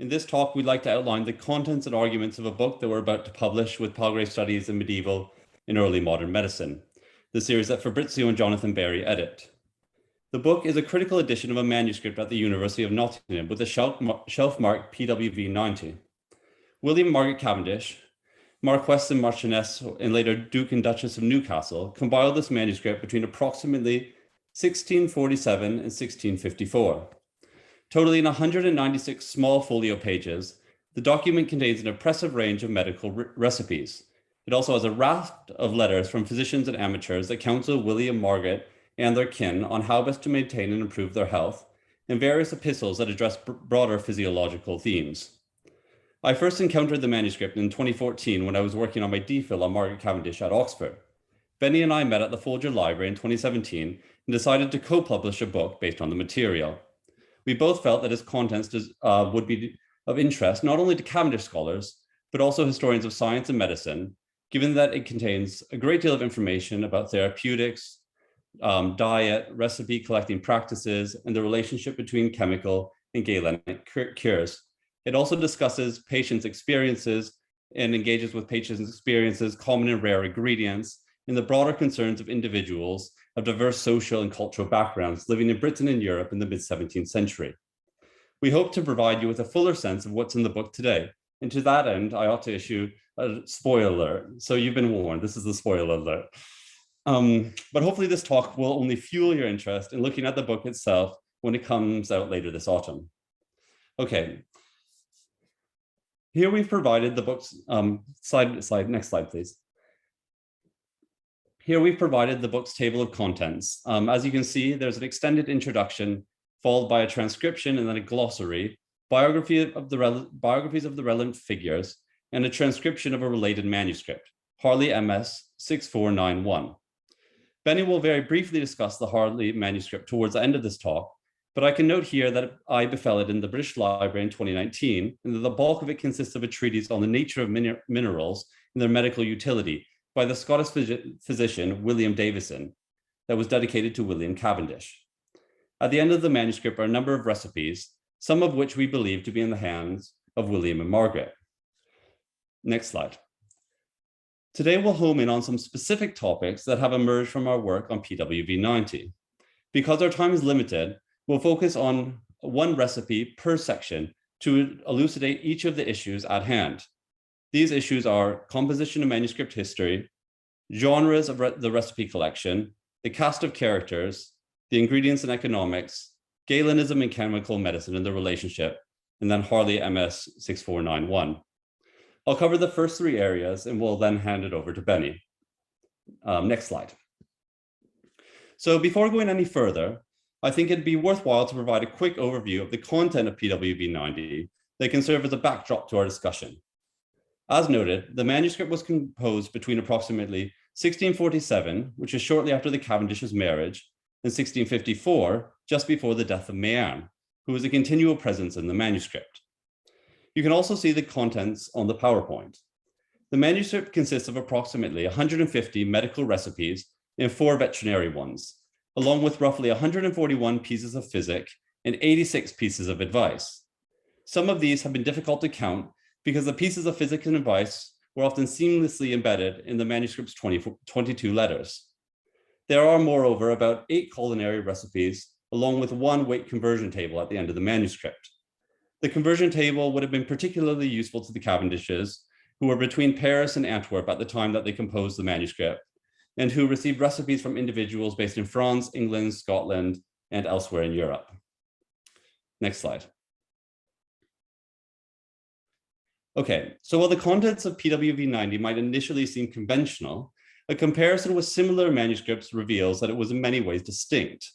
In this talk, we'd like to outline the contents and arguments of a book that we're about to publish with Palgrave Studies in Medieval and Early Modern Medicine, the series that Fabrizio and Jonathan Berry edit. The book is a critical edition of a manuscript at the University of Nottingham with a shelf marked Pw V90. William and Margaret Cavendish, Marquess and Marchioness, and later Duke and Duchess of Newcastle, compiled this manuscript between approximately 1647 and 1654. Totaling 196 small folio pages, the document contains an impressive range of medical recipes. It also has a raft of letters from physicians and amateurs that counsel William, Margaret, and their kin on how best to maintain and improve their health, and various epistles that address broader physiological themes. I first encountered the manuscript in 2014 when I was working on my DPhil on Margaret Cavendish at Oxford. Benny and I met at the Folger Library in 2017 and decided to co-publish a book based on the material. We both felt that its contents would be of interest not only to Cavendish scholars, but also historians of science and medicine, given that it contains a great deal of information about therapeutics, diet, recipe collecting practices, and the relationship between chemical and Galenic cures. It also discusses patients' experiences and engages with patients' experiences, common and rare ingredients, and the broader concerns of individuals of diverse social and cultural backgrounds living in Britain and Europe in the mid-17th century. We hope to provide you with a fuller sense of what's in the book today. And to that end, I ought to issue a spoiler alert. So you've been warned, this is the spoiler alert. But hopefully this talk will only fuel your interest in looking at the book itself when it comes out later this autumn. Okay. Here we've provided the book's, next slide, please. Here we've provided the book's table of contents. As you can see, there's an extended introduction followed by a transcription and then a glossary, biographies of the relevant figures, and a transcription of a related manuscript, Harley MS 6491. Benny will very briefly discuss the Harley manuscript towards the end of this talk, but I can note here that I befell it in the British Library in 2019, and that the bulk of it consists of a treatise on the nature of minerals and their medical utility by the Scottish physician, William Davison, that was dedicated to William Cavendish. At the end of the manuscript are a number of recipes, some of which we believe to be in the hands of William and Margaret. Next slide. Today we'll home in on some specific topics that have emerged from our work on Pw V90. Because our time is limited, we'll focus on one recipe per section to elucidate each of the issues at hand. These issues are composition and manuscript history, genres of the recipe collection, the cast of characters, the ingredients and economics, Galenism and chemical medicine and the relationship, and then Harley MS 6491. I'll cover the first three areas and we'll then hand it over to Benny. Next slide. So before going any further, I think it'd be worthwhile to provide a quick overview of the content of Pw V90 that can serve as a backdrop to our discussion. As noted, the manuscript was composed between approximately 1647, which is shortly after the Cavendish's marriage, and 1654, just before the death of Mayerne, who was a continual presence in the manuscript. You can also see the contents on the PowerPoint. The manuscript consists of approximately 150 medical recipes and 4 veterinary ones, along with roughly 141 pieces of physic and 86 pieces of advice. Some of these have been difficult to count because the pieces of physic and advice were often seamlessly embedded in the manuscript's 22 letters. There are, moreover, about 8 culinary recipes, along with 1 weight conversion table at the end of the manuscript. The conversion table would have been particularly useful to the Cavendishes, who were between Paris and Antwerp at the time that they composed the manuscript, and who received recipes from individuals based in France, England, Scotland, and elsewhere in Europe. Next slide. Okay, so while the contents of Pw V90 might initially seem conventional, a comparison with similar manuscripts reveals that it was in many ways distinct.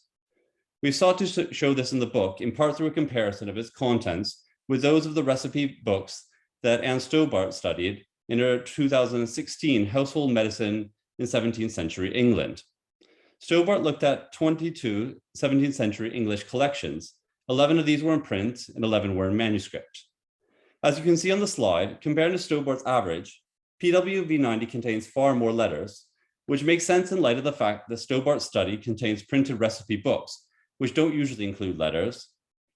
We sought to show this in the book, in part through a comparison of its contents with those of the recipe books that Anne Stobart studied in her 2016 Household Medicine in 17th Century England. Stobart looked at 22 17th century English collections. 11 of these were in print and 11 were in manuscript. As you can see on the slide, compared to Stobart's average, Pw V90 contains far more letters, which makes sense in light of the fact that Stobart's study contains printed recipe books, which don't usually include letters,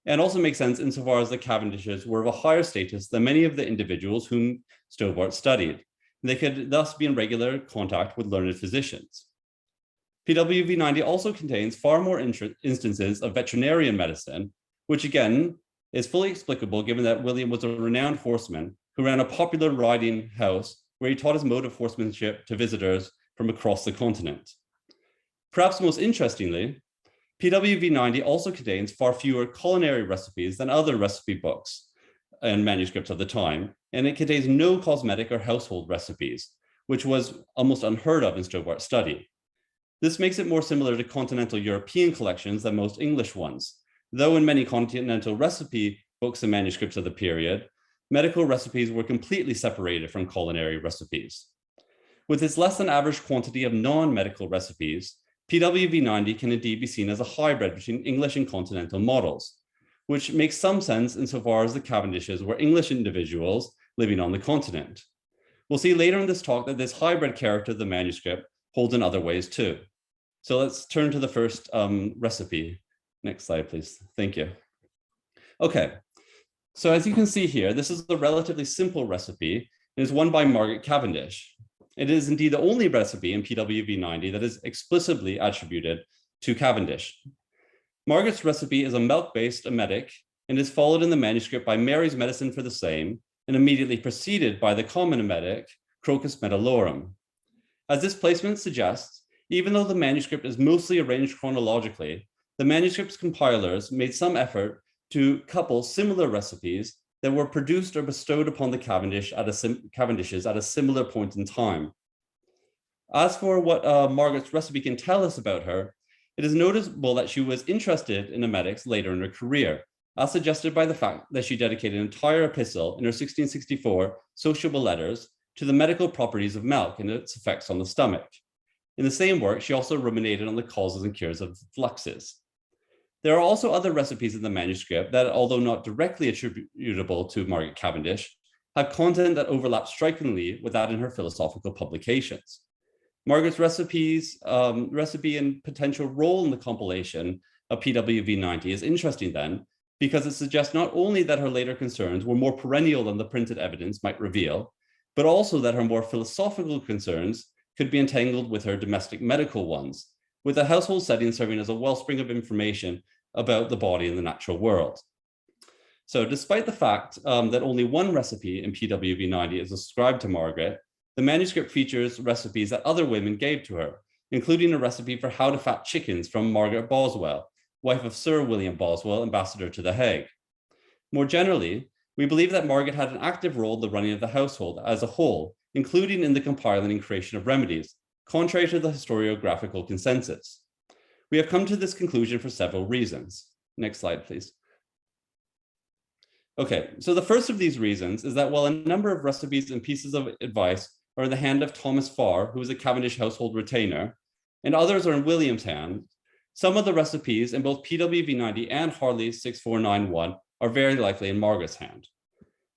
and also makes sense insofar as the Cavendishes were of a higher status than many of the individuals whom Stobart studied. They could thus be in regular contact with learned physicians. PWV90 also contains far more instances of veterinarian medicine, which again is fully explicable given that William was a renowned horseman who ran a popular riding house where he taught his mode of horsemanship to visitors from across the continent. Perhaps most interestingly, PWV90 also contains far fewer culinary recipes than other recipe books and manuscripts of the time, and it contains no cosmetic or household recipes, which was almost unheard of in Stobart's study. This makes it more similar to continental European collections than most English ones, though in many continental recipe books and manuscripts of the period, medical recipes were completely separated from culinary recipes. With its less than average quantity of non-medical recipes, PWV90 can indeed be seen as a hybrid between English and continental models, which makes some sense insofar as the Cavendishes were English individuals living on the continent. We'll see later in this talk that this hybrid character of the manuscript holds in other ways too. So let's turn to the first recipe. Next slide, please. Thank you. Okay, so as you can see here, this is a relatively simple recipe. It is one by Margaret Cavendish. It is indeed the only recipe in PWV90 that is explicitly attributed to Cavendish. Margaret's recipe is a milk-based emetic and is followed in the manuscript by Mary's medicine for the same and immediately preceded by the common emetic, Crocus metallorum. As this placement suggests, even though the manuscript is mostly arranged chronologically, the manuscript's compilers made some effort to couple similar recipes that were produced or bestowed upon the Cavendishes at a similar point in time. As for what Margaret's recipe can tell us about her, it is noticeable that she was interested in emetics later in her career, as suggested by the fact that she dedicated an entire epistle in her 1664 Sociable Letters to the medical properties of milk and its effects on the stomach. In the same work, she also ruminated on the causes and cures of fluxes. There are also other recipes in the manuscript that, although not directly attributable to Margaret Cavendish, have content that overlaps strikingly with that in her philosophical publications. Margaret's recipe and potential role in the compilation of PWV90 is interesting then, because it suggests not only that her later concerns were more perennial than the printed evidence might reveal, but also that her more philosophical concerns could be entangled with her domestic medical ones, with the household setting serving as a wellspring of information about the body and the natural world. So despite the fact that only one recipe in PWV90 is ascribed to Margaret, the manuscript features recipes that other women gave to her, including a recipe for how to fat chickens from Margaret Boswell, wife of Sir William Boswell, ambassador to The Hague. More generally, we believe that Margaret had an active role in the running of the household as a whole, including in the compiling and creation of remedies, contrary to the historiographical consensus. We have come to this conclusion for several reasons. Next slide, please. Okay, so the first of these reasons is that while a number of recipes and pieces of advice are in the hand of Thomas Farr, who is a Cavendish household retainer, and others are in William's hand, some of the recipes in both PWV90 and Harley 6491 are very likely in Margaret's hand.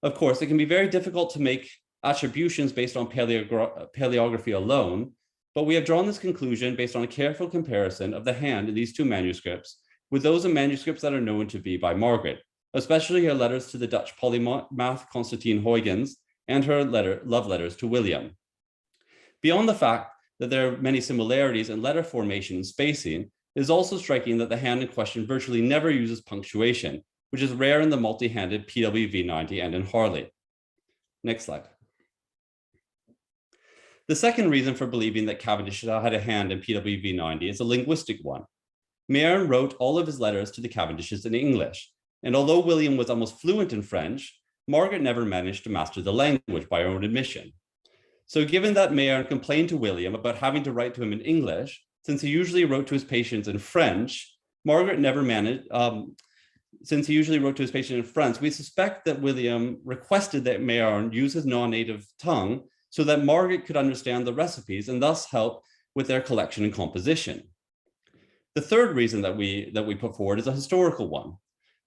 Of course, it can be very difficult to make attributions based on paleography alone, but we have drawn this conclusion based on a careful comparison of the hand in these two manuscripts with those in manuscripts that are known to be by Margaret, especially her letters to the Dutch polymath Constantine Huygens and her love letters to William. Beyond the fact that there are many similarities in letter formation and spacing, it is also striking that the hand in question virtually never uses punctuation, which is rare in the multi-handed PWV90 and in Harley. Next slide. The second reason for believing that Cavendish had a hand in PWV90 is a linguistic one. Mayerne wrote all of his letters to the Cavendishes in English, and although William was almost fluent in French, Margaret never managed to master the language by her own admission. So given that Mayerne complained to William about having to write to him in English, since he usually wrote to his patients in French, Margaret never managed, since he usually wrote to his patient in French, we suspect that William requested that Mayerne use his non-native tongue so that Margaret could understand the recipes and thus help with their collection and composition. The third reason that we put forward is a historical one.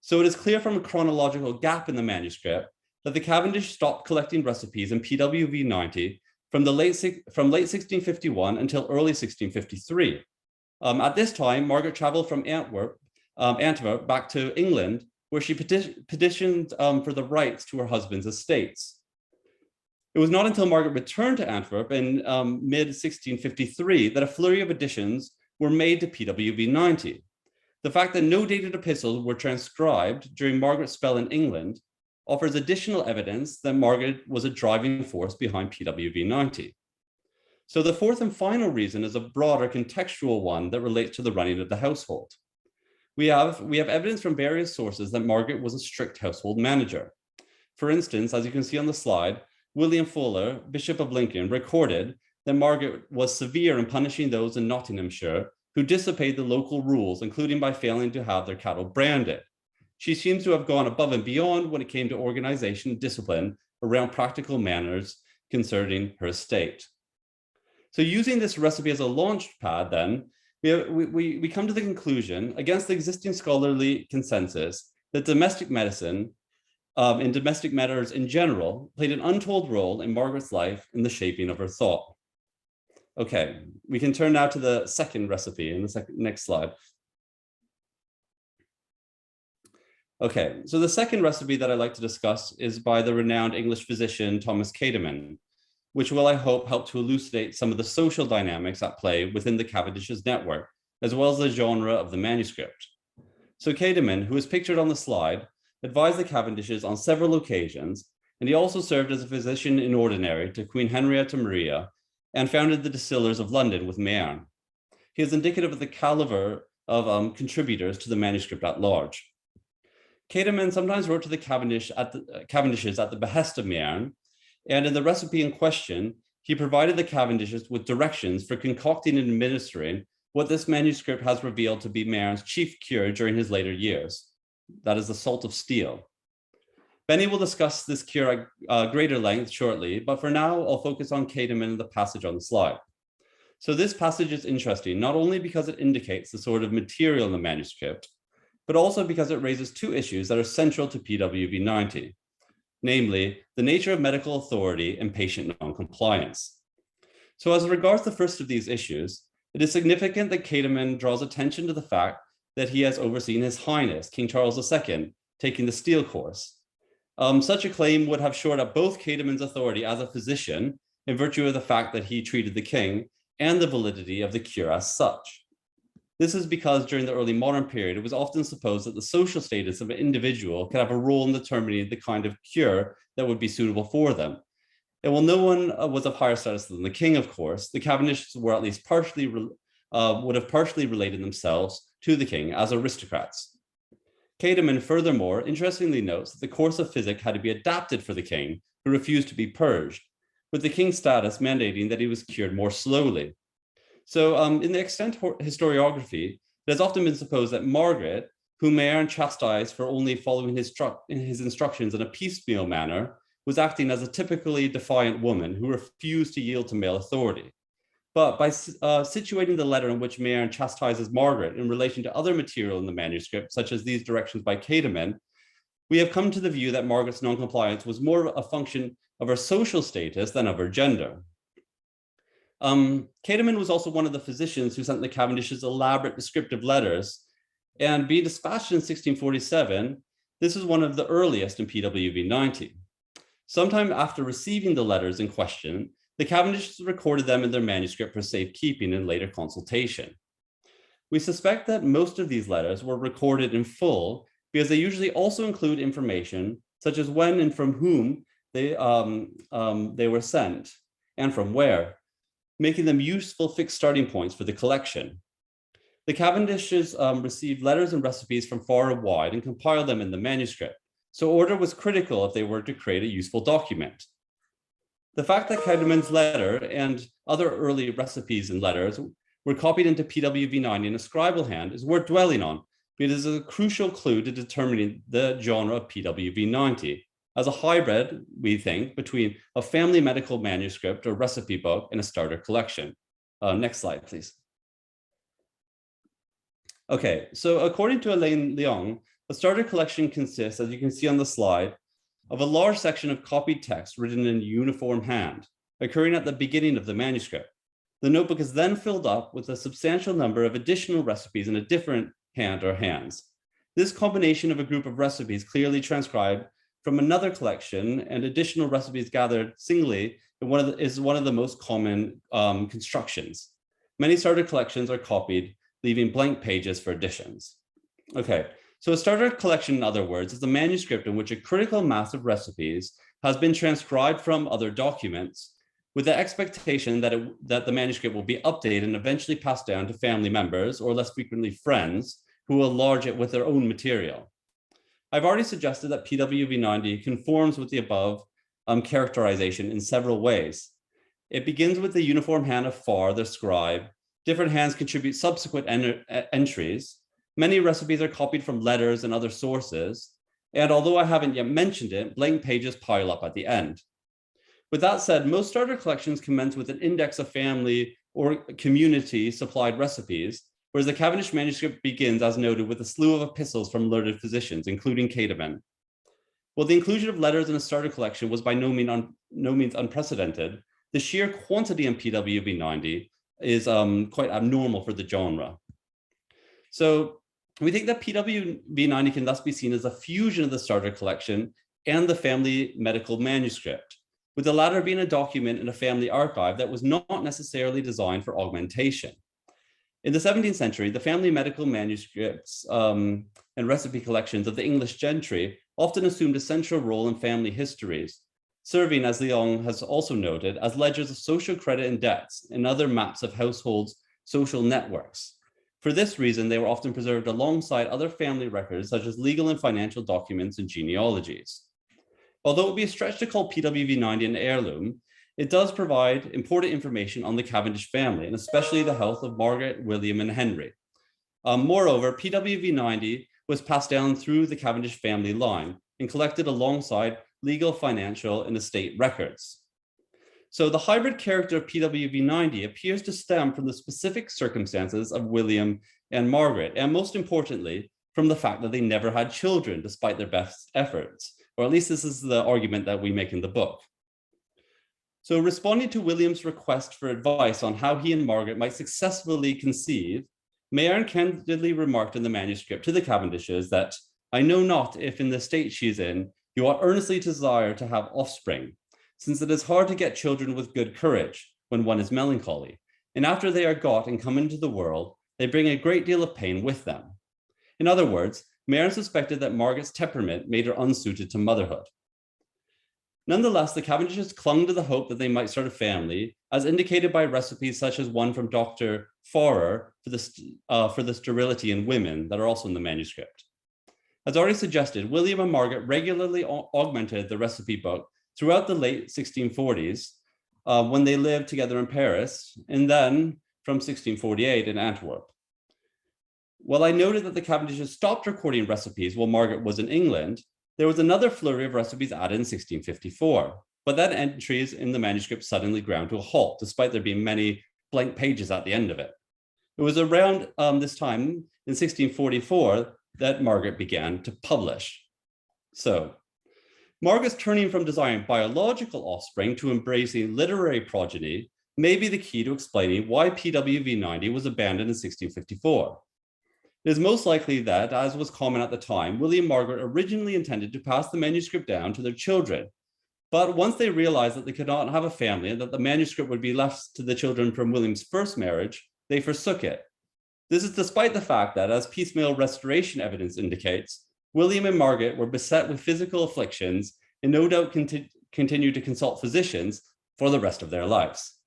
So it is clear from a chronological gap in the manuscript that the Cavendish stopped collecting recipes in PWV90 from late 1651 until early 1653. At this time, Margaret traveled from Antwerp back to England where she petitioned for the rights to her husband's estates. It was not until Margaret returned to Antwerp in mid-1653 that a flurry of additions were made to PW V90. The fact that no dated epistles were transcribed during Margaret's spell in England offers additional evidence that Margaret was a driving force behind PW V90. So the fourth and final reason is a broader contextual one that relates to the running of the household. We have evidence from various sources that Margaret was a strict household manager. For instance, as you can see on the slide, William Fuller, Bishop of Lincoln, recorded that Margaret was severe in punishing those in Nottinghamshire who disobeyed the local rules, including by failing to have their cattle branded. She seems to have gone above and beyond when it came to organization and discipline around practical manners concerning her estate. So using this recipe as a launch pad, then, we come to the conclusion, against the existing scholarly consensus, that domestic medicine and domestic matters in general played an untold role in Margaret's life in the shaping of her thought. Okay, we can turn now to the second recipe in the next slide. Okay, so the second recipe that I'd like to discuss is by the renowned English physician Tho Cademan, which will, I hope, help to elucidate some of the social dynamics at play within the Cavendish's network, as well as the genre of the manuscript. So Cademan, who is pictured on the slide, advised the Cavendishes on several occasions, and he also served as a physician in ordinary to Queen Henrietta Maria and founded the Distillers of London with Mayerne. He is indicative of the caliber of contributors to the manuscript at large. Cademan sometimes wrote to the Cavendishes at the behest of Mayerne, and in the recipe in question, he provided the Cavendishes with directions for concocting and administering what this manuscript has revealed to be Mayerne's chief cure during his later years. That is the salt of Steele. Benny will discuss this cure at greater length shortly, but for now, I'll focus on Cademan and the passage on the slide. So this passage is interesting, not only because it indicates the sort of material in the manuscript, but also because it raises two issues that are central to PW V90, namely the nature of medical authority and patient non-compliance. So as regards the first of these issues, it is significant that Cademan draws attention to the fact that he has overseen His Highness, King Charles II, taking the Steele course. Such a claim would have shored up both Cademan's authority as a physician in virtue of the fact that he treated the king and the validity of the cure as such. This is because during the early modern period, it was often supposed that the social status of an individual could have a role in determining the kind of cure that would be suitable for them. And while no one was of higher status than the king, of course, the Cavendishes were at least would have partially related themselves to the king as aristocrats. Cademan furthermore interestingly notes that the course of physic had to be adapted for the king, who refused to be purged, with the king's status mandating that he was cured more slowly. So in the extant historiography, it has often been supposed that Margaret, whom Mayerne chastised for only following his instructions in a piecemeal manner, was acting as a typically defiant woman who refused to yield to male authority. But by situating the letter in which Mayerne chastises Margaret in relation to other material in the manuscript, such as these directions by Cademan, we have come to the view that Margaret's noncompliance was more a function of her social status than of her gender. Cademan was also one of the physicians who sent the Cavendishes elaborate descriptive letters, and being dispatched in 1647, this is one of the earliest in PW V90. Sometime after receiving the letters in question, the Cavendishes recorded them in their manuscript for safekeeping in later consultation. We suspect that most of these letters were recorded in full because they usually also include information such as when and from whom they were sent and from where, making them useful fixed starting points for the collection. The Cavendishes received letters and recipes from far and wide and compiled them in the manuscript, so order was critical if they were to create a useful document. The fact that Cademan's letter and other early recipes and letters were copied into PW V90 in a scribal hand is worth dwelling on, because it is a crucial clue to determining the genre of PW V90 as a hybrid, we think, between a family medical manuscript or recipe book and a starter collection. Next slide, please. Okay, so according to Alain Leong, the starter collection consists, as you can see on the slide, of a large section of copied text written in a uniform hand, occurring at the beginning of the manuscript. The notebook is then filled up with a substantial number of additional recipes in a different hand or hands. This combination of a group of recipes clearly transcribed from another collection and additional recipes gathered singly is one of the most common constructions. Many starter collections are copied, leaving blank pages for additions. Okay, so a starter collection, in other words, is a manuscript in which a critical mass of recipes has been transcribed from other documents with the expectation that the manuscript will be updated and eventually passed down to family members, or less frequently friends, who will enlarge it with their own material. I've already suggested that PW-V90 conforms with the above characterization in several ways. It begins with the uniform hand of Farr, the scribe. Different hands contribute subsequent entries. Many recipes are copied from letters and other sources. And although I haven't yet mentioned it, blank pages pile up at the end. With that said, most starter collections commence with an index of family or community supplied recipes, whereas the Cavendish manuscript begins, as noted, with a slew of epistles from learned physicians, including Cademan. While the inclusion of letters in a starter collection was by no means unprecedented, the sheer quantity in PW-V90 is quite abnormal for the genre. So we think that PW-V90 can thus be seen as a fusion of the starter collection and the family medical manuscript, with the latter being a document in a family archive that was not necessarily designed for augmentation. In the 17th century, the family medical manuscripts and recipe collections of the English gentry often assumed a central role in family histories, serving, as Leon has also noted, as ledgers of social credit and debts and other maps of households' social networks. For this reason, they were often preserved alongside other family records, such as legal and financial documents and genealogies. Although it would be a stretch to call PW-V90 an heirloom, it does provide important information on the Cavendish family, and especially the health of Margaret, William, and Henry. Moreover, PW-V90 was passed down through the Cavendish family line and collected alongside legal, financial, and estate records. So the hybrid character of PW-V90 appears to stem from the specific circumstances of William and Margaret, and most importantly, from the fact that they never had children despite their best efforts, or at least this is the argument that we make in the book. So responding to William's request for advice on how he and Margaret might successfully conceive, Mayerne candidly remarked in the manuscript to the Cavendishes that, "I know not if in the state she is in, you ought earnestly to desire to have offspring, since it is hard to get children with good courage when one is melancholy, and after they are got and come into the world, they bring a great deal of pain with them." In other words, Mayerne suspected that Margaret's temperament made her unsuited to motherhood. Nonetheless, the Cavendishes clung to the hope that they might start a family, as indicated by recipes such as one from Dr. Farrer for the sterility in women that are also in the manuscript. As already suggested, William and Margaret regularly augmented the recipe book throughout the late 1640s when they lived together in Paris, and then from 1648 in Antwerp. While I noted that the Cavendishes stopped recording recipes while Margaret was in England, there was another flurry of recipes added in 1654, but then entries in the manuscript suddenly ground to a halt, despite there being many blank pages at the end of it. It was around this time, in 1644, that Margaret began to publish. So, Margaret's turning from desiring biological offspring to embracing literary progeny may be the key to explaining why PW-V90 was abandoned in 1654. It is most likely that, as was common at the time, William and Margaret originally intended to pass the manuscript down to their children. But once they realized that they could not have a family and that the manuscript would be left to the children from William's first marriage, they forsook it. This is despite the fact that, as piecemeal restoration evidence indicates, William and Margaret were beset with physical afflictions and no doubt continued to consult physicians for the rest of their lives.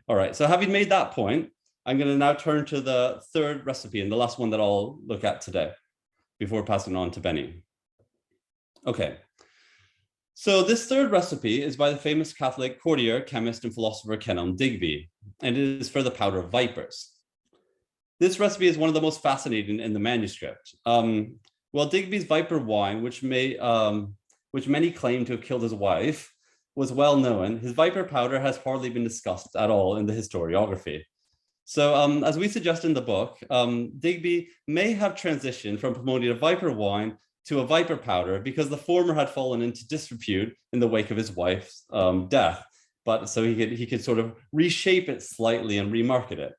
All right, so having made that point, I'm going to now turn to the third recipe and the last one that I'll look at today before passing on to Benny. Okay, so this third recipe is by the famous Catholic courtier, chemist, and philosopher Kellam Digbey, and it is for the powder of vipers. This recipe is one of the most fascinating in the manuscript. Well, Digbey's viper wine, which many claim to have killed his wife, was well known. His viper powder has hardly been discussed at all in the historiography. So as we suggest in the book, Digbey may have transitioned from promoting a viper wine to a viper powder because the former had fallen into disrepute in the wake of his wife's death. But so he could sort of reshape it slightly and remarket it.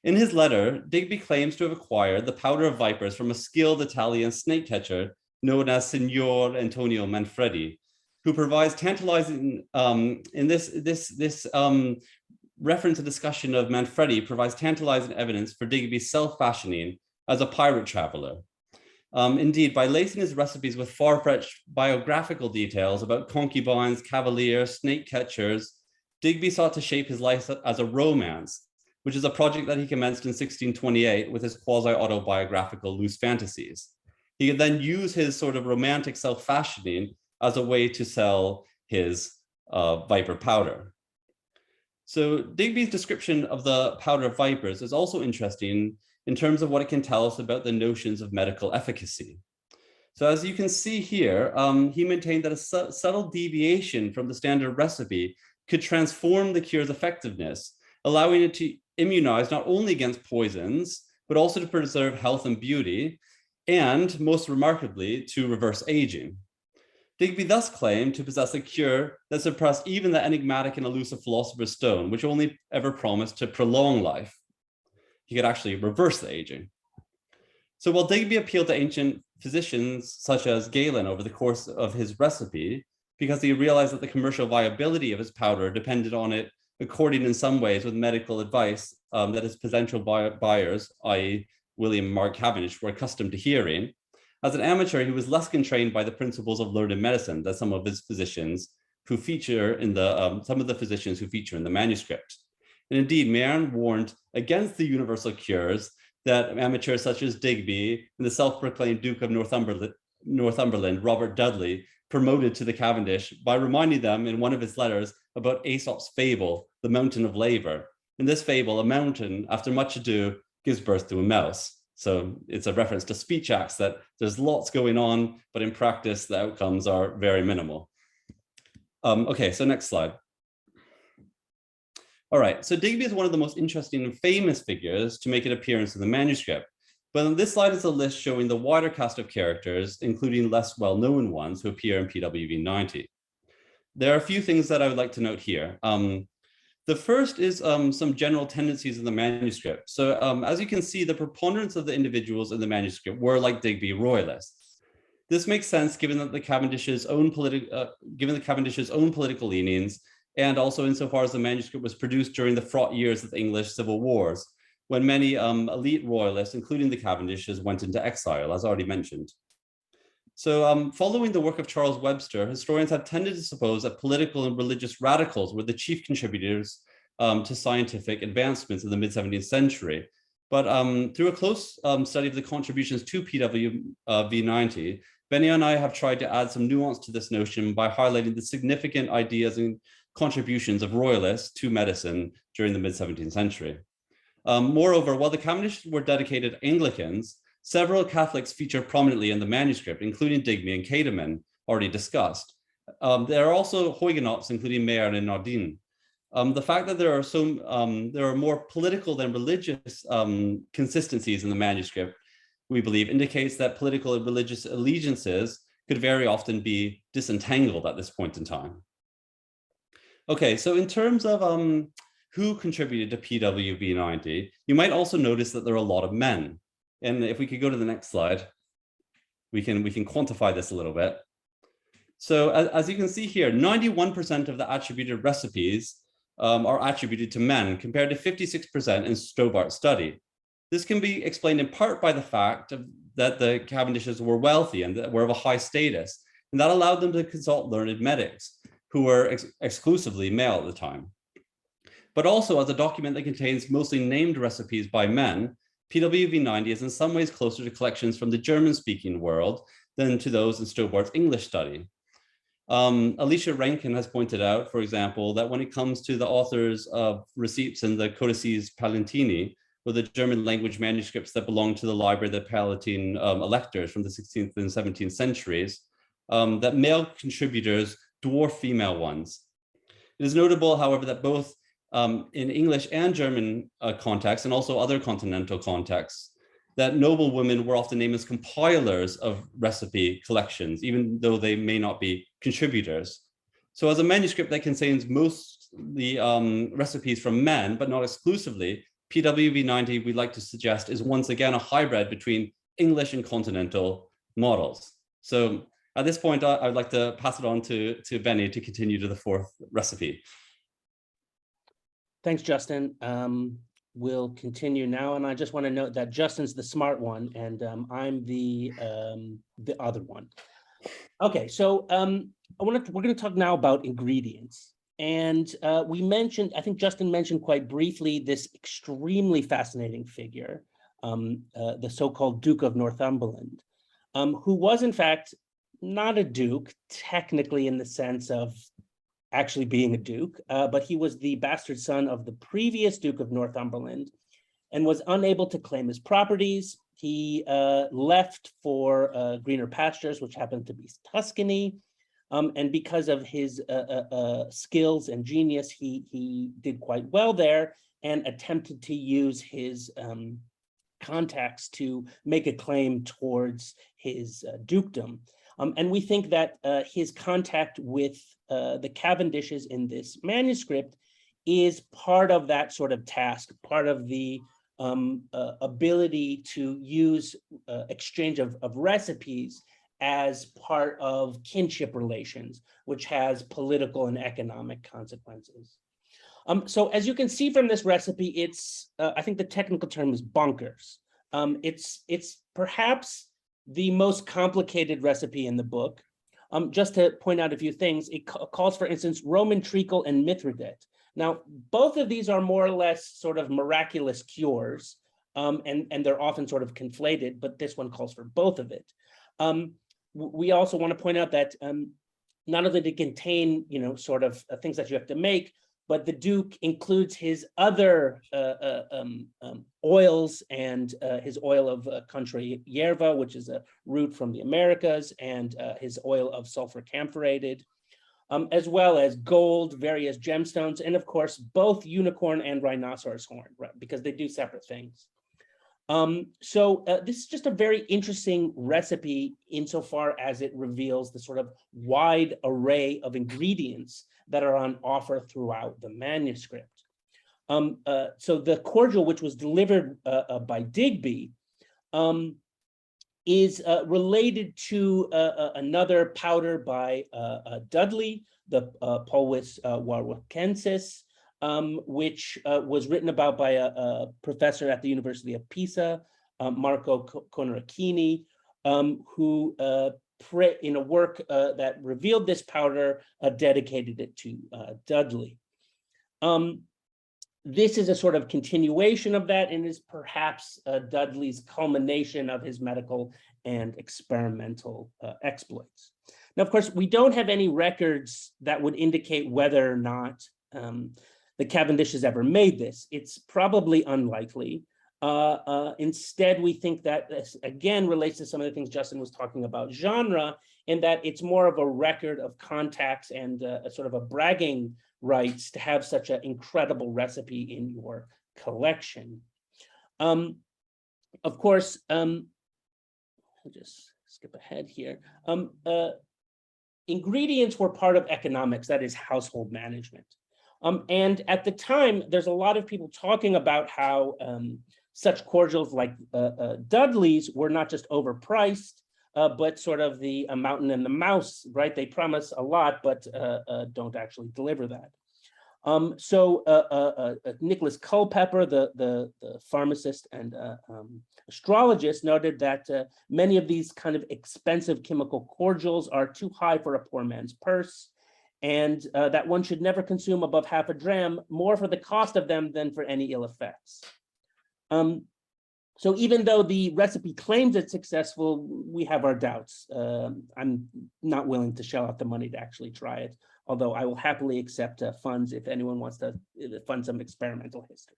In his letter, Digbey claims to have acquired the powder of vipers from a skilled Italian snake catcher known as Signor Antonio Manfredi, who provides tantalizing, in this reference and discussion of Manfredi provides tantalizing evidence for Digbey's self-fashioning as a pirate traveler. Indeed, by lacing his recipes with far-fetched biographical details about concubines, cavaliers, snake catchers, Digbey sought to shape his life as a romance, which is a project that he commenced in 1628 with his quasi-autobiographical loose fantasies. He could then use his sort of romantic self-fashioning as a way to sell his viper powder. So Digbey's description of the powder of vipers is also interesting in terms of what it can tell us about the notions of medical efficacy. So as you can see here, he maintained that a subtle deviation from the standard recipe could transform the cure's effectiveness, allowing it to immunize not only against poisons, but also to preserve health and beauty, and most remarkably, to reverse aging. Digbey thus claimed to possess a cure that surpassed even the enigmatic and elusive philosopher's stone, which only ever promised to prolong life. He could actually reverse the aging. So while Digbey appealed to ancient physicians such as Galen over the course of his recipe, because he realized that the commercial viability of his powder depended on it according in some ways with medical advice that his potential buyers, i.e. William and Margaret Cavendish, were accustomed to hearing. As an amateur, he was less constrained by the principles of learned medicine than some of his physicians who feature in the physicians who feature in the manuscript. And indeed, Mayerne warned against the universal cures that amateurs such as Digbey and the self-proclaimed Duke of Northumberland, Robert Dudley, promoted to the Cavendish by reminding them in one of his letters about Aesop's fable, the mountain of labor. In this fable, a mountain, after much ado, gives birth to a mouse. So it's a reference to speech acts that there's lots going on, but in practice, the outcomes are very minimal. Okay, so next slide. All right, so Digbey is one of the most interesting and famous figures to make an appearance in the manuscript. But on this slide is a list showing the wider cast of characters, including less well-known ones who appear in PWV90. There are a few things that I would like to note here. The first is some general tendencies in the manuscript. So as you can see, the preponderance of the individuals in the manuscript were, like Digbey, royalists. This makes sense given that the Cavendish's own political leanings, and also insofar as the manuscript was produced during the fraught years of the English civil wars, when many elite royalists, including the Cavendishes, went into exile, as already mentioned. So following the work of Charles Webster, historians have tended to suppose that political and religious radicals were the chief contributors to scientific advancements in the mid-17th century. But through a close study of the contributions to PW-V90, Benny and I have tried to add some nuance to this notion by highlighting the significant ideas and contributions of royalists to medicine during the mid-17th century. Moreover, while the Cavendishes were dedicated Anglicans, several Catholics feature prominently in the manuscript, including Digbey and Cademan, already discussed. There are also Huguenots, including Mayerne and Nardin. The fact that there are more political than religious consistencies in the manuscript, we believe, indicates that political and religious allegiances could very often be disentangled at this point in time. Okay, so in terms of who contributed to PWV90, you might also notice that there are a lot of men. And if we could go to the next slide, we can quantify this a little bit. So as you can see here, 91% of the attributed recipes are attributed to men, compared to 56% in Stobart's study. This can be explained in part by the fact that the Cavendishes were wealthy and that were of a high status, and that allowed them to consult learned medics, who were exclusively male at the time. But also, as a document that contains mostly named recipes by men, PWV90 is in some ways closer to collections from the German-speaking world than to those in Stobart's English study. Alicia Rankin has pointed out, for example, that when it comes to the authors of receipts in the Codices Palatini, or the German language manuscripts that belong to the Library of the Palatine electors from the 16th and 17th centuries, that male contributors dwarf female ones. It is notable, however, that both in English and German contexts, and also other continental contexts, that noble women were often named as compilers of recipe collections, even though they may not be contributors. So as a manuscript that contains most the recipes from men, but not exclusively, PW-V90, we'd like to suggest, is once again a hybrid between English and continental models. So at this point, I'd like to pass it on to Benny to continue to the fourth recipe. Thanks, Justin. We'll continue now, and I just want to note that Justin's the smart one, and I'm the other one. Okay, so we're going to talk now about ingredients, and we mentioned, I think Justin mentioned quite briefly, this extremely fascinating figure, the so-called Duke of Northumberland, who was in fact not a duke technically in the sense of actually being a duke, but he was the bastard son of the previous Duke of Northumberland and was unable to claim his properties. He left for greener pastures, which happened to be Tuscany. And because of his skills and genius, he did quite well there and attempted to use his contacts to make a claim towards his dukedom. And we think that his contact with the Cavendishes in this manuscript is part of that sort of task, part of the ability to use exchange of recipes as part of kinship relations, which has political and economic consequences. So as you can see from this recipe, it's, I think the technical term is bonkers. It's perhaps the most complicated recipe in the book. Just to point out a few things, it calls, for instance, Roman treacle and mithridate. Now, both of these are more or less sort of miraculous cures, and they're often sort of conflated, but this one calls for both of it. We also want to point out that not only do they contain, sort of things that you have to make, but the Duke includes his other oils and his oil of country yerba, which is a root from the Americas, and his oil of sulfur camphorated, as well as gold, various gemstones, and of course, both unicorn and rhinoceros horn, right, because they do separate things. So this is just a very interesting recipe insofar as it reveals the sort of wide array of ingredients that are on offer throughout the manuscript. So the cordial, which was delivered by Digbey, is related to another powder by Dudley, the Pulvis warwickensis, which was written about by a professor at the University of Pisa, Marco Conrachini, who in a work that revealed this powder, dedicated it to Dudley. This is a sort of continuation of that and is perhaps Dudley's culmination of his medical and experimental exploits. Now, of course, we don't have any records that would indicate whether or not the Cavendishes ever made this. It's probably unlikely. Instead, we think that this, again, relates to some of the things Justin was talking about, genre, in that it's more of a record of contacts and a sort of a bragging rights to have such an incredible recipe in your collection. Of course, I'll just skip ahead here. Ingredients were part of economics, that is household management. And at the time, there's a lot of people talking about how such cordials like Dudley's were not just overpriced, but sort of the mountain and the mouse, right? They promise a lot, but don't actually deliver that. So Nicholas Culpeper, the pharmacist and astrologist, noted that many of these kind of expensive chemical cordials are too high for a poor man's purse, and that one should never consume above half a dram, more for the cost of them than for any ill effects. So even though the recipe claims it's successful, we have our doubts. I'm not willing to shell out the money to actually try it, although I will happily accept funds if anyone wants to fund some experimental history.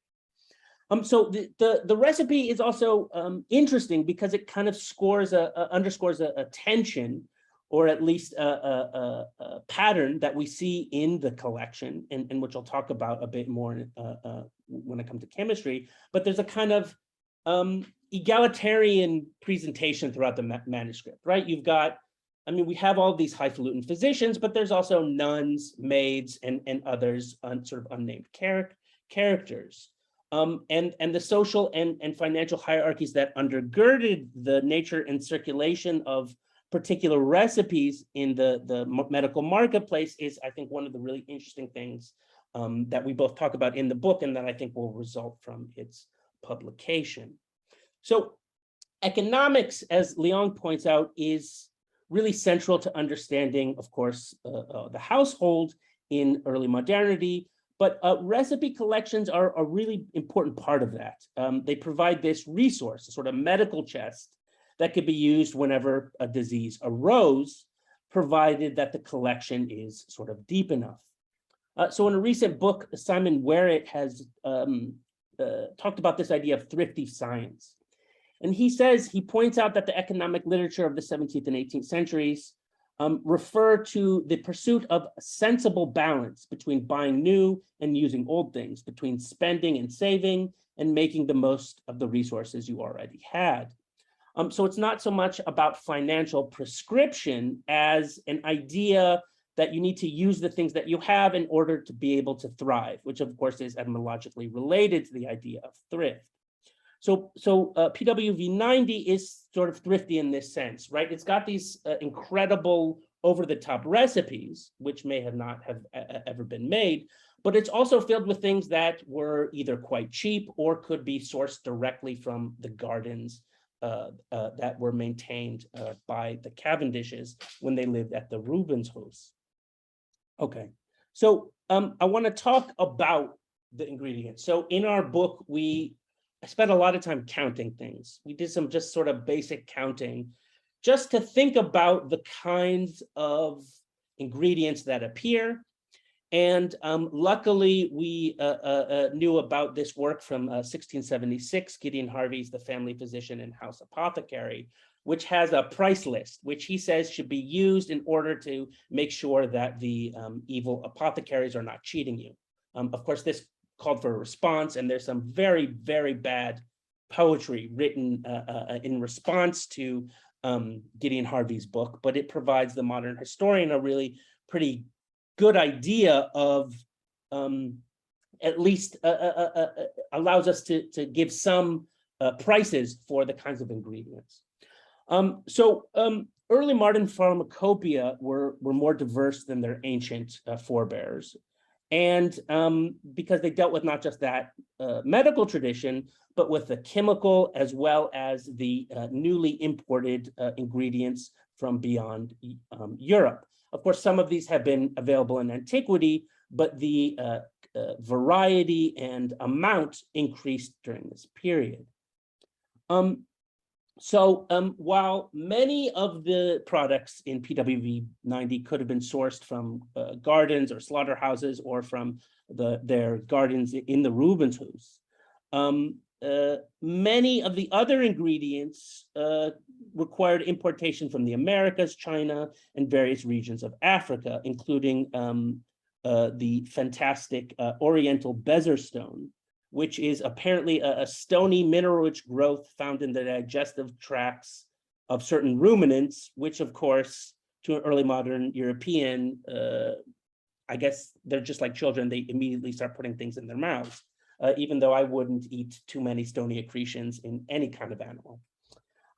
So the recipe is also interesting because it kind of underscores a tension, or at least a pattern that we see in the collection, and which I'll talk about a bit more when I come to chemistry. But there's a kind of egalitarian presentation throughout the manuscript, right? You've got, I mean, we have all these highfalutin physicians, but there's also nuns, maids, and others, sort of unnamed characters. and the social and financial hierarchies that undergirded the nature and circulation of particular recipes in the medical marketplace is, I think, one of the really interesting things that we both talk about in the book, and that I think will result from its publication. So economics, as Leon points out, is really central to understanding, of course, the household in early modernity, but recipe collections are a really important part of that. They provide this resource, a sort of medical chest that could be used whenever a disease arose, provided that the collection is sort of deep enough. So in a recent book, Simon Werrett has talked about this idea of thrifty science. And he points out that the economic literature of the 17th and 18th centuries refer to the pursuit of a sensible balance between buying new and using old things, between spending and saving, and making the most of the resources you already had. So it's not so much about financial prescription as an idea that you need to use the things that you have in order to be able to thrive, which of course is etymologically related to the idea of thrift. So PW V90 is sort of thrifty in this sense, right? It's got these incredible over-the-top recipes, which may not have ever been made, but it's also filled with things that were either quite cheap or could be sourced directly from the gardens that were maintained by the Cavendishes when they lived at the Rubenshuis. Okay, so I want to talk about the ingredients. So in our book, I spent a lot of time counting things. We did some just sort of basic counting just to think about the kinds of ingredients that appear. And luckily, we knew about this work from 1676, Gideon Harvey's The Family Physician and House Apothecary, which has a price list, which he says should be used in order to make sure that the evil apothecaries are not cheating you. Of course, this called for a response, and there's some very, very bad poetry written in response to Gideon Harvey's book, but it provides the modern historian a really pretty good idea of, at least allows us to give some prices for the kinds of ingredients. Early modern pharmacopoeia were more diverse than their ancient forebears. And because they dealt with not just that medical tradition, but with the chemical as well as the newly imported ingredients from beyond Europe. Of course, some of these have been available in antiquity, but the variety and amount increased during this period. While many of the products in PWV90 could have been sourced from gardens or slaughterhouses or from their gardens in the Rubenshuis, many of the other ingredients required importation from the Americas, China, and various regions of Africa, including the fantastic Oriental bezer stone, which is apparently a stony mineral-rich growth found in the digestive tracts of certain ruminants, which of course, to an early modern European, I guess they're just like children, they immediately start putting things in their mouths, even though I wouldn't eat too many stony accretions in any kind of animal.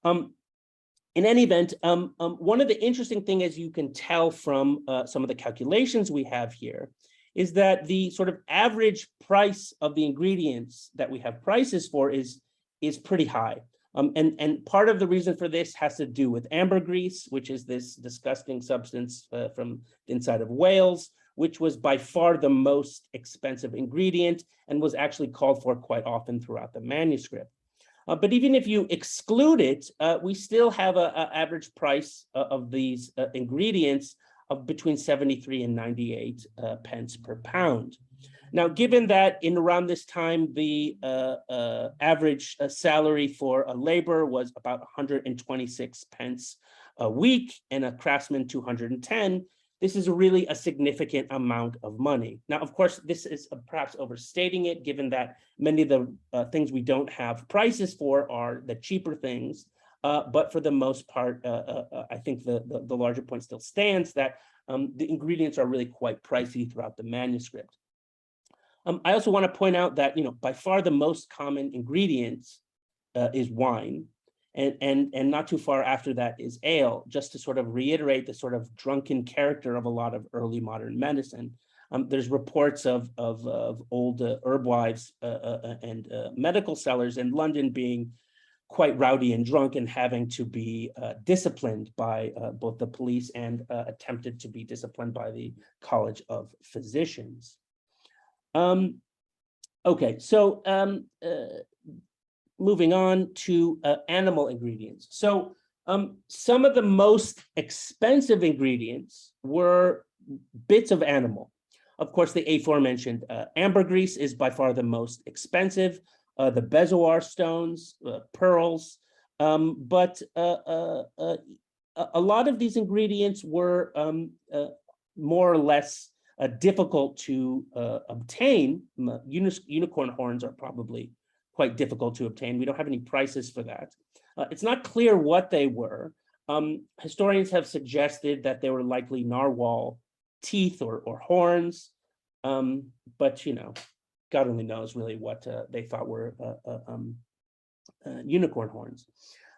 In any event, one of the interesting things, as you can tell from some of the calculations we have here, is that the sort of average price of the ingredients that we have prices for is pretty high. And part of the reason for this has to do with ambergris, which is this disgusting substance from the inside of whales, which was by far the most expensive ingredient and was actually called for quite often throughout the manuscript. But even if you exclude it, we still have an average price of these ingredients of between 73 and 98 pence per pound. Now, given that in around this time, the average salary for a laborer was about 126 pence a week and a craftsman 210, this is really a significant amount of money. Now, of course, this is perhaps overstating it, given that many of the things we don't have prices for are the cheaper things. But for the most part, I think the larger point still stands that the ingredients are really quite pricey throughout the manuscript. I also want to point out that, by far the most common ingredients is wine, and not too far after that is ale, just to sort of reiterate the sort of drunken character of a lot of early modern medicine. There's reports of old herb wives and medical sellers in London being quite rowdy and drunk and having to be disciplined by both the police and attempted to be disciplined by the College of Physicians. Okay, so moving on to animal ingredients. So some of the most expensive ingredients were bits of animal. Of course, the aforementioned ambergris is by far the most expensive. The bezoar stones, pearls, but a lot of these ingredients were more or less difficult to obtain. Unicorn horns are probably quite difficult to obtain. We don't have any prices for that. It's not clear what they were. Historians have suggested that they were likely narwhal teeth or horns, but God only knows really what they thought were unicorn horns.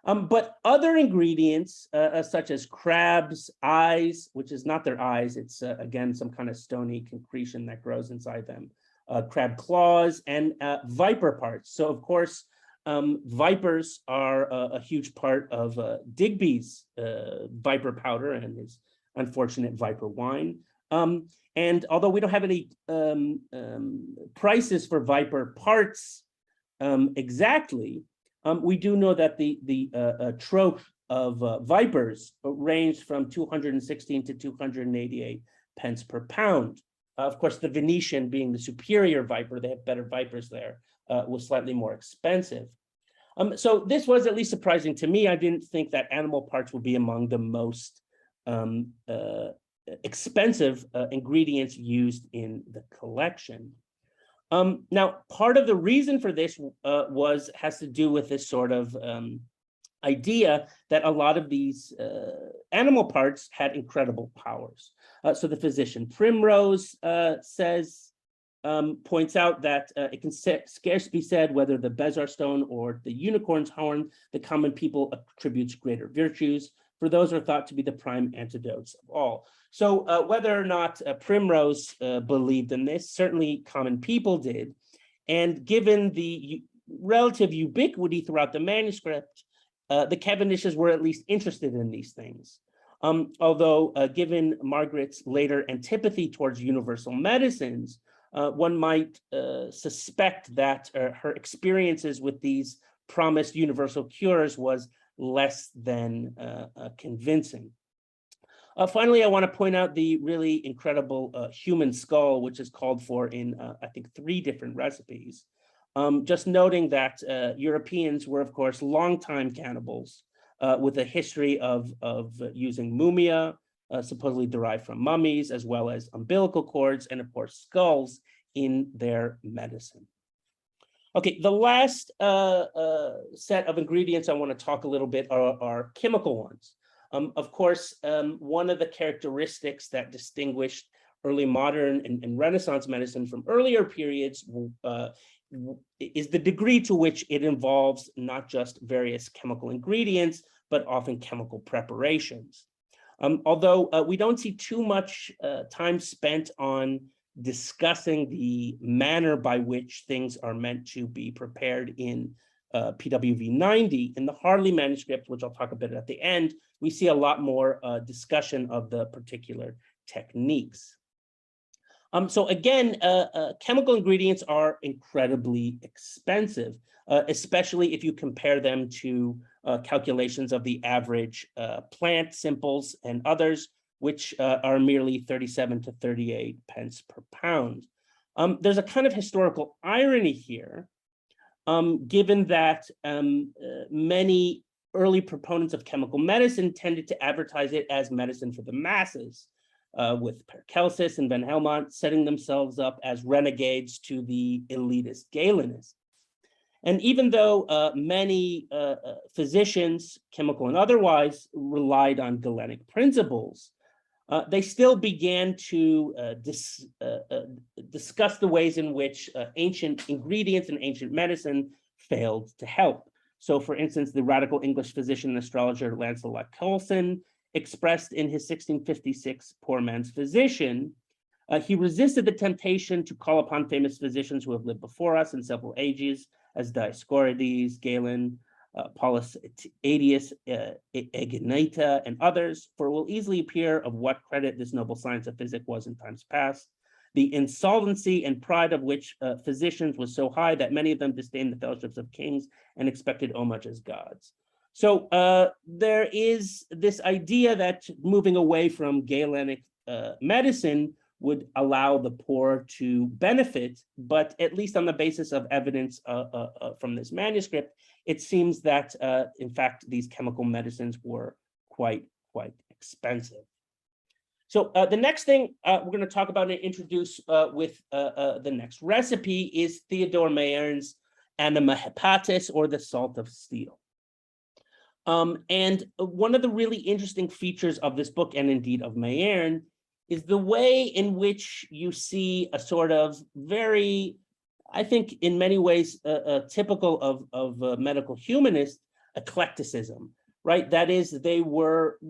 But other ingredients, such as crabs' eyes, which is not their eyes, it's again some kind of stony concretion that grows inside them, crab claws, and viper parts. So of course, vipers are a huge part of Digbey's viper powder and his unfortunate viper wine. And although we don't have any prices for viper parts exactly, we do know that the trope of vipers ranged from 216 to 288 pence per pound. Of course, the Venetian, being the superior viper, they have better vipers there, was slightly more expensive. So this was at least surprising to me. I didn't think that animal parts would be among the most expensive ingredients used in the collection. Now, part of the reason for this has to do with this sort of idea that a lot of these animal parts had incredible powers. So the physician Primrose points out that it can scarce be said whether the bezoar stone or the unicorn's horn, the common people attributes greater virtues, for those are thought to be the prime antidotes of all. So whether or not Primrose believed in this, certainly common people did. And given the relative ubiquity throughout the manuscript, the Cavendishes were at least interested in these things. Although given Margaret's later antipathy towards universal medicines, one might suspect that her experiences with these promised universal cures was less than convincing. Finally, I want to point out the really incredible human skull, which is called for in, I think, 3 different recipes. Just noting that Europeans were, of course, longtime cannibals with a history of using mumia, supposedly derived from mummies, as well as umbilical cords, and of course, skulls in their medicine. Okay, the last set of ingredients I want to talk a little bit are chemical ones. Of course, one of the characteristics that distinguished early modern and Renaissance medicine from earlier periods is the degree to which it involves not just various chemical ingredients, but often chemical preparations. Although we don't see too much time spent on discussing the manner by which things are meant to be prepared in PW-V90, in the Harley manuscript, which I'll talk a bit at the end, we see a lot more discussion of the particular techniques. So again, chemical ingredients are incredibly expensive, especially if you compare them to calculations of the average plant simples and others, which are merely 37 to 38 pence per pound. There's a kind of historical irony here, given that many early proponents of chemical medicine tended to advertise it as medicine for the masses, with Paracelsus and Van Helmont setting themselves up as renegades to the elitist Galenism. And even though many physicians, chemical and otherwise, relied on Galenic principles, They still began to discuss the ways in which ancient ingredients and ancient medicine failed to help. So, for instance, the radical English physician and astrologer Lancelot Coulson expressed in his 1656 Poor Man's Physician, he resisted the temptation to call upon famous physicians who have lived before us in several ages, as Dioscorides, Galen, Paulus Aetius, Aegineta, and others, for it will easily appear of what credit this noble science of physic was in times past, the insolvency and pride of which physicians was so high that many of them disdained the fellowships of kings and expected homage as gods. So there is this idea that moving away from Galenic medicine would allow the poor to benefit, but at least on the basis of evidence from this manuscript, it seems that, in fact, these chemical medicines were quite expensive. So the next thing we're going to talk about and introduce with the next recipe is Theodor Mayernes' Anima He, or the salt of Steele. And one of the really interesting features of this book, and indeed of Mayerne, is the way in which you see a sort of very, I think in many ways, typical of medical humanists, eclecticism, right? That is, they were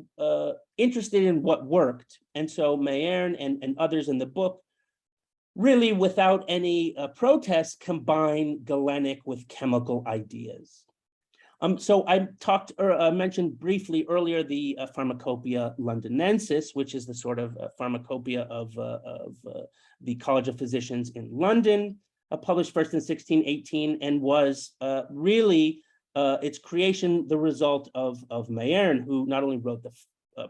interested in what worked. And so Mayerne and others in the book really, without any protest, combine Galenic with chemical ideas. So I mentioned briefly earlier the Pharmacopoeia Londinensis, which is the sort of pharmacopoeia of the College of Physicians in London, published first in 1618, and was really its creation the result of Mayerne, who not only wrote the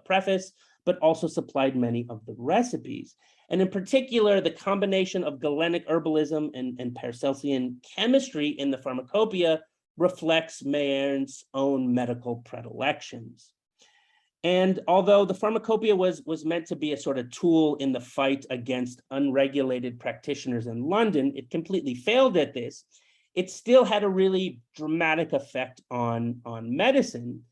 preface, but also supplied many of the recipes. And in particular, the combination of Galenic herbalism and Paracelsian chemistry in the Pharmacopoeia reflects Mayerne's own medical predilections. And although the Pharmacopoeia was meant to be a sort of tool in the fight against unregulated practitioners in London, it completely failed at this. It still had a really dramatic effect on medicine,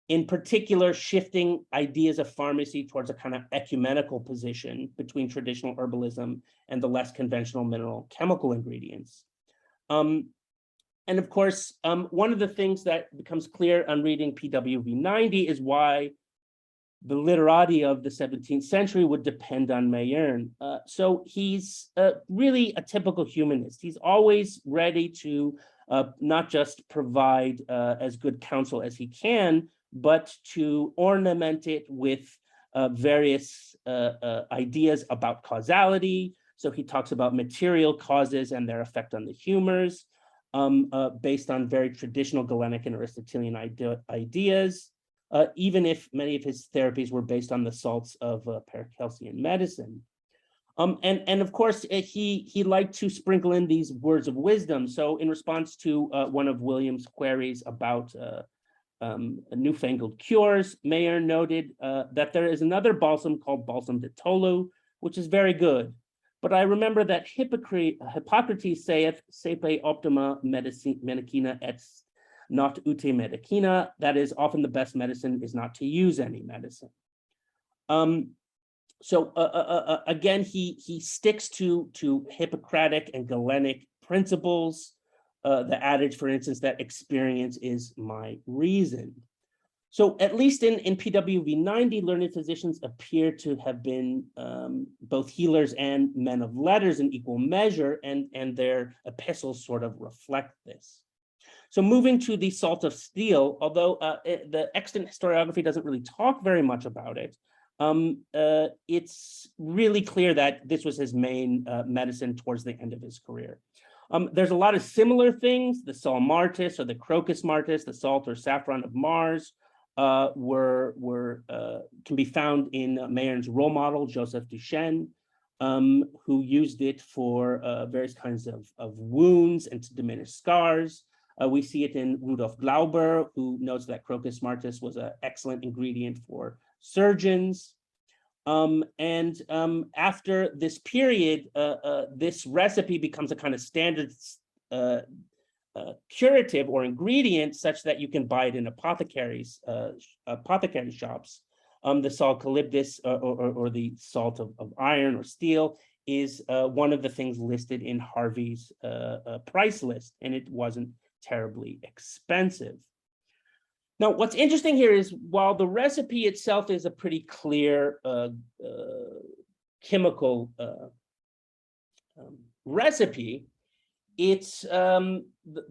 in particular shifting ideas of pharmacy towards a kind of ecumenical position between traditional herbalism and the less conventional mineral chemical ingredients. And of course, one of the things that becomes clear on reading PW V90 is why the literati of the 17th century would depend on Mayerne. So he's really a typical humanist. He's always ready to not just provide as good counsel as he can, but to ornament it with various ideas about causality. So he talks about material causes and their effect on the humors, based on very traditional Galenic and Aristotelian ideas, even if many of his therapies were based on the salts of Paracelsian medicine. And of course, he liked to sprinkle in these words of wisdom. So in response to one of William's queries about newfangled cures, Mayerne noted that there is another balsam called balsam de Tolu, which is very good. But I remember that Hippocrates saith, sepe optima medicina et not ute medicina, that is, often the best medicine is not to use any medicine. So again, he sticks to Hippocratic and Galenic principles, the adage, for instance, that experience is my reason. So at least in PW V90, learned physicians appear to have been both healers and men of letters in equal measure, and their epistles sort of reflect this. So moving to the salt of Steele, although the extant historiography doesn't really talk very much about it, it's really clear that this was his main medicine towards the end of his career. There's a lot of similar things. The Sal Martis or the Crocus Martis, the salt or saffron of Mars, can be found in Mayerne's role model, Joseph Duchenne, who used it for various kinds of wounds and to diminish scars. We see it in Rudolf Glauber, who notes that Crocus Martis was an excellent ingredient for surgeons. After this period, this recipe becomes a kind of standard curative or ingredient such that you can buy it in apothecary shops. The salt molybdus or the salt of iron or steel is one of the things listed in Harvey's price list, and it wasn't terribly expensive. Now, what's interesting here is while the recipe itself is a pretty clear chemical recipe, it's the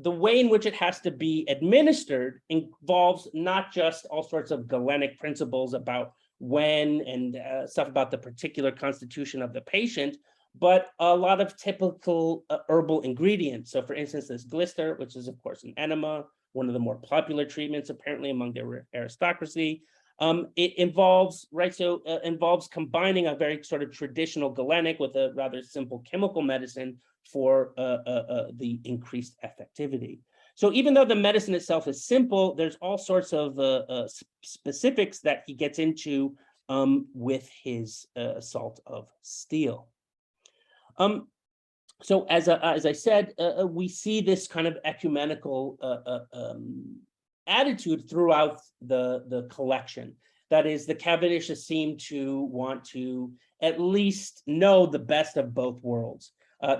way in which it has to be administered involves not just all sorts of galenic principles about when and stuff about the particular constitution of the patient, but a lot of typical herbal ingredients. So for instance, this glister, which is of course an enema, one of the more popular treatments apparently among the aristocracy. It involves, involves combining a very sort of traditional galenic with a rather simple chemical medicine for the increased effectivity. So even though the medicine itself is simple, there's all sorts of specifics that he gets into with his salt of steel. So as I said, we see this kind of ecumenical attitude throughout the collection. That is, the Cavendishes seem to want to at least know the best of both worlds.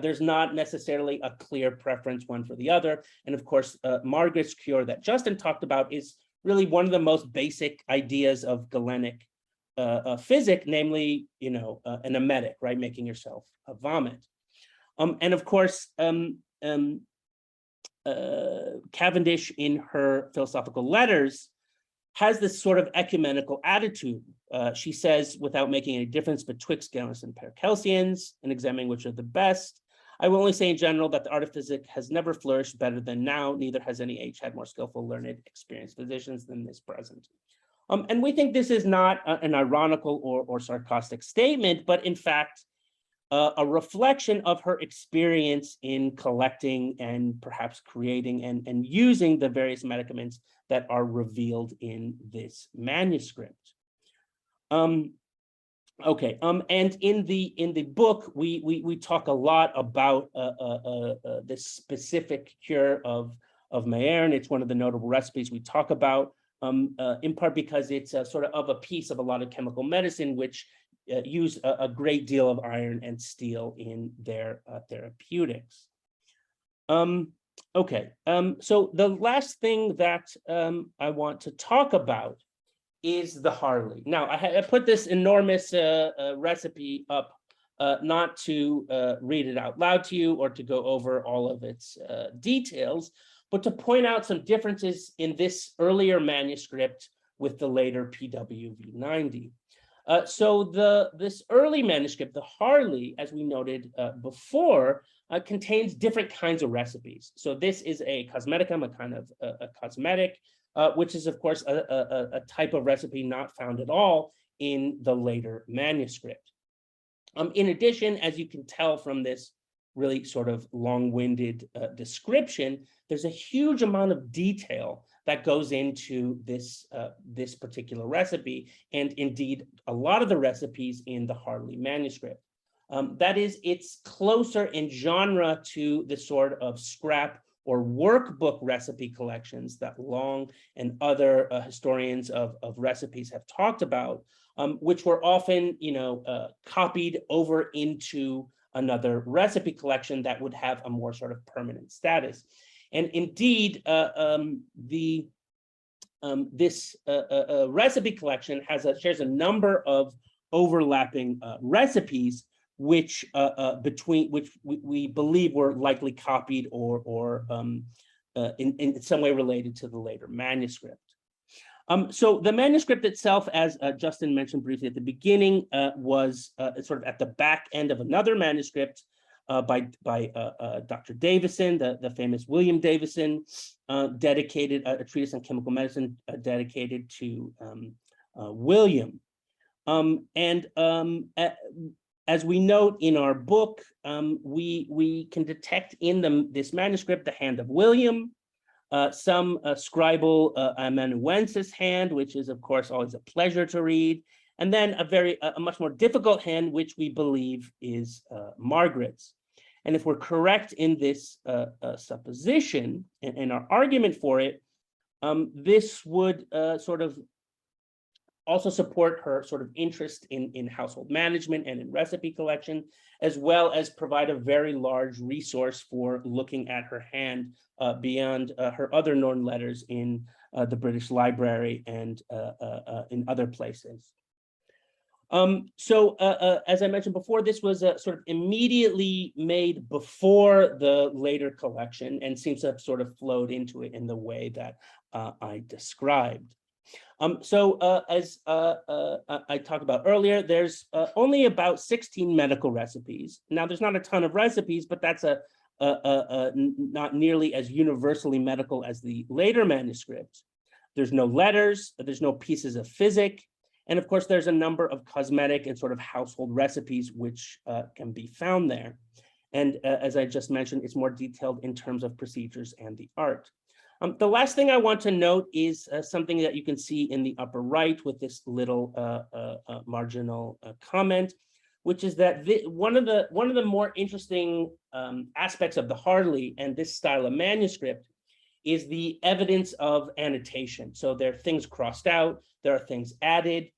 There's not necessarily a clear preference one for the other. And of course, Margaret's cure that Justin talked about is really one of the most basic ideas of Galenic physic, namely, an emetic, right? Making yourself vomit. And of course, Cavendish in her philosophical letters has this sort of ecumenical attitude. She says, without making any difference betwixt Galenism and Paracelsians and examining which are the best, I will only say in general that the art of physic has never flourished better than now, neither has any age had more skillful, learned, experienced physicians than this present. And we think this is not an ironical or sarcastic statement, but in fact, a reflection of her experience in collecting and perhaps creating and using the various medicaments that are revealed in this manuscript. And in the book, we talk a lot about this specific cure of Mayerne. It's one of the notable recipes we talk about, in part because it's sort of a piece of a lot of chemical medicine, which use a great deal of iron and steel in their therapeutics. So the last thing that I want to talk about is the Harley. Now, I put this enormous recipe up, not to read it out loud to you or to go over all of its details, but to point out some differences in this earlier manuscript with the later PW V90. This early manuscript, the Harley, as we noted before, contains different kinds of recipes. So this is a cosmeticum, a kind of a cosmetic, which is of course a type of recipe not found at all in the later manuscript. In addition, as you can tell from this really sort of long-winded description, there's a huge amount of detail that goes into this particular recipe, and indeed a lot of the recipes in the Harley manuscript. That is, it's closer in genre to the sort of scrap or workbook recipe collections that Long and other historians of recipes have talked about, which were often, copied over into another recipe collection that would have a more sort of permanent status. And indeed, this recipe collection shares a number of overlapping recipes, which we believe were likely copied or in some way related to the later manuscript. So the manuscript itself, as Justin mentioned briefly at the beginning, was sort of at the back end of another manuscript by Dr. Davison, the famous William Davison, dedicated a treatise on chemical medicine dedicated to William. As we note in our book, we can detect in this manuscript the hand of William, some scribal amanuensis hand, which is of course always a pleasure to read, and then a much more difficult hand, which we believe is Margaret's. And if we're correct in this supposition and our argument for it, this would sort of also support her sort of interest in household management and in recipe collection, as well as provide a very large resource for looking at her hand beyond her other known letters in the British Library and in other places. As I mentioned before, this was sort of immediately made before the later collection and seems to have sort of flowed into it in the way that I described. As I talked about earlier, there's only about 16 medical recipes. Now, there's not a ton of recipes, but that's not nearly as universally medical as the later manuscripts. There's no letters, there's no pieces of physic, and of course, there's a number of cosmetic and sort of household recipes which can be found there. And as I just mentioned, it's more detailed in terms of procedures and the art. The last thing I want to note is something that you can see in the upper right with this little marginal comment, which is that one of the more interesting aspects of the Harley and this style of manuscript is the evidence of annotation. So there are things crossed out, there are things added,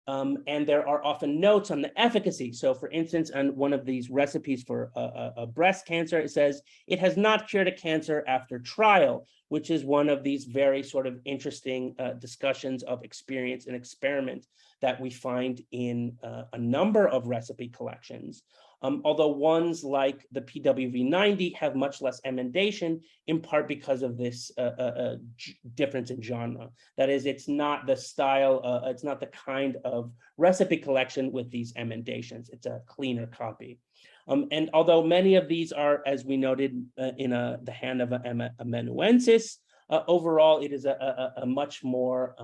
and there are often notes on the efficacy. So for instance, on one of these recipes for a breast cancer, it says, it has not cured a cancer after trial, which is one of these very sort of interesting discussions of experience and experiment that we find in a number of recipe collections. Although ones like the PW V90 have much less emendation, in part because of this difference in genre. That is, it's not the style, it's not the kind of recipe collection with these emendations. It's a cleaner copy. And although many of these are, as we noted, in the hand of a amanuensis, overall it is a much more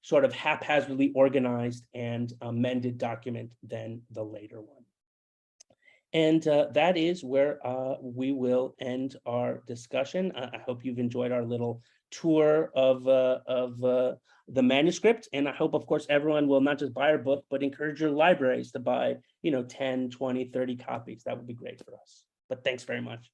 sort of haphazardly organized and amended document than the later one. And that is where we will end our discussion. I hope you've enjoyed our little tour of the manuscript. And I hope, of course, everyone will not just buy our book, but encourage your libraries to buy, 10, 20, 30 copies. That would be great for us. But thanks very much.